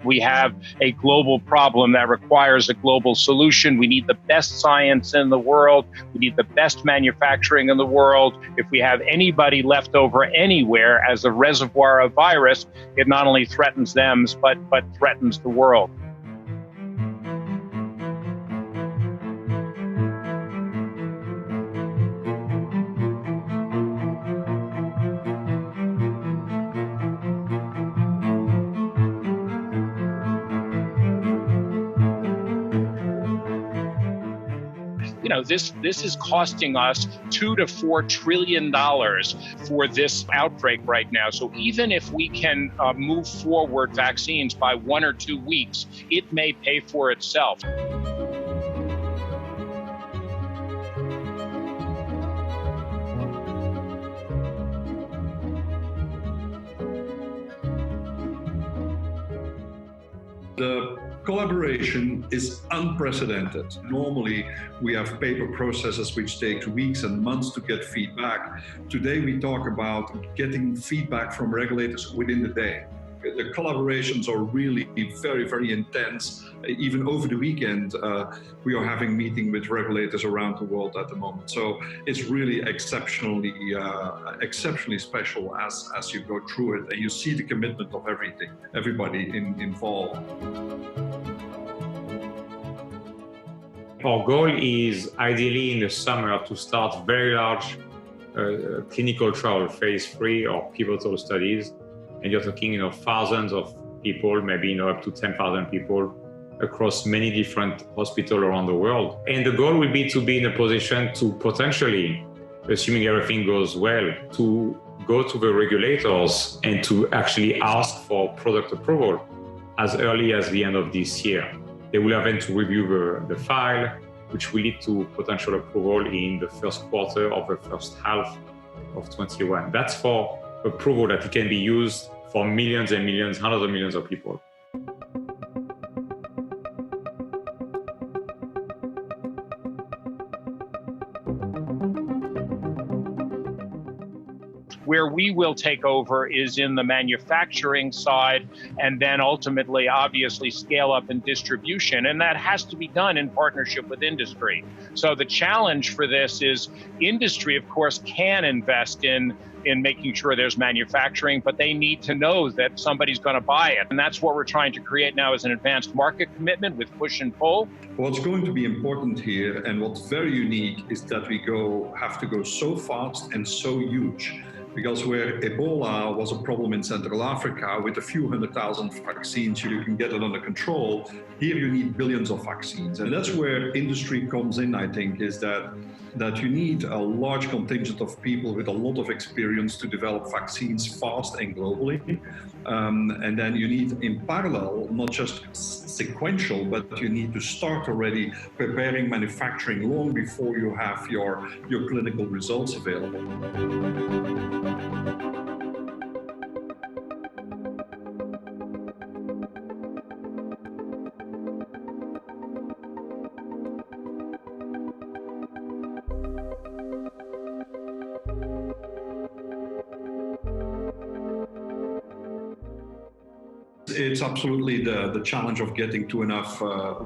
We have a global problem that requires a global solution. We need the best science in the world. We need the best manufacturing in the world. If we have anybody left over anywhere as a reservoir of virus, it not only threatens them, but threatens the world. You know, this is costing us $2 to $4 trillion for this outbreak right now. So even if we can move forward vaccines by 1 or 2 weeks, it may pay for itself. The collaboration is unprecedented. Normally, we have paper processes which take weeks and months to get feedback. Today, we talk about getting feedback from regulators within the day. The collaborations are really very, very intense. Even over the weekend, we are having meetings with regulators around the world at the moment. So it's really exceptionally special as you go through it, and you see the commitment of everybody involved. Our goal is ideally in the summer to start very large clinical trial, phase 3 or pivotal studies. And you're talking, thousands of people, maybe, up to 10,000 people across many different hospitals around the world. And the goal will be to be in a position to potentially, assuming everything goes well, to go to the regulators and to actually ask for product approval as early as the end of this year. They will have then to review the file, which will lead to potential approval in the first quarter of the first half of 2021. That's for approval that it can be used for millions and millions, hundreds of millions of people. Where we will take over is in the manufacturing side, and then ultimately, obviously, scale up in distribution. And that has to be done in partnership with industry. So the challenge for this is industry, of course, can invest in making sure there's manufacturing, but they need to know that somebody's going to buy it. And that's what we're trying to create now as an advanced market commitment with push and pull. What's going to be important here, and what's very unique, is that we have to go so fast and so huge. Because where Ebola was a problem in Central Africa, with a few 100,000 vaccines, you can get it under control. Here you need billions of vaccines. And that's where industry comes in, I think, is that you need a large contingent of people with a lot of experience to develop vaccines fast and globally. And then you need, in parallel, not just sequential, but you need to start already preparing manufacturing long before you have your clinical results available. It's absolutely the challenge of getting to enough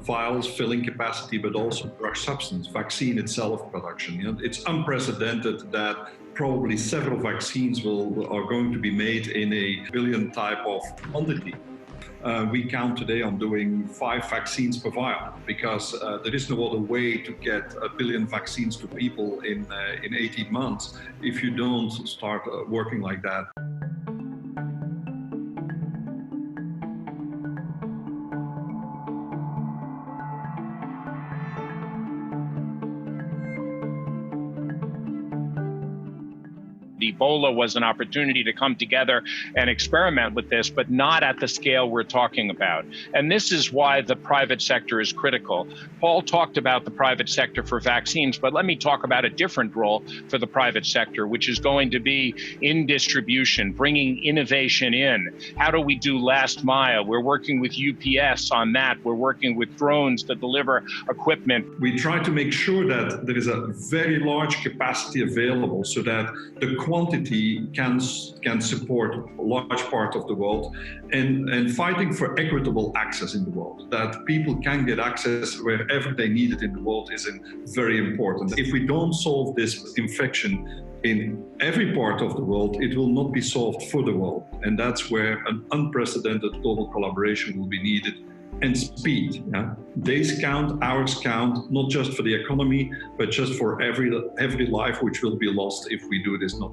vials, filling capacity, but also drug substance, vaccine itself production. It's unprecedented that probably several vaccines are going to be made in a billion type of quantity. We count today on doing 5 vaccines per vial, because there is no other way to get 1 billion vaccines to people in 18 months if you don't start working like that. Ebola was an opportunity to come together and experiment with this, but not at the scale we're talking about. And this is why the private sector is critical. Paul talked about the private sector for vaccines, but let me talk about a different role for the private sector, which is going to be in distribution, bringing innovation in. How do we do last mile? We're working with UPS on that. We're working with drones to deliver equipment. We try to make sure that there is a very large capacity available so that the quantity can support a large part of the world, and fighting for equitable access in the world, that people can get access wherever they need it in the world is very important. If we don't solve this infection in every part of the world, it will not be solved for the world. And that's where an unprecedented global collaboration will be needed, and speed. Yeah? Days count, hours count, not just for the economy, but just for every life which will be lost if we do this not.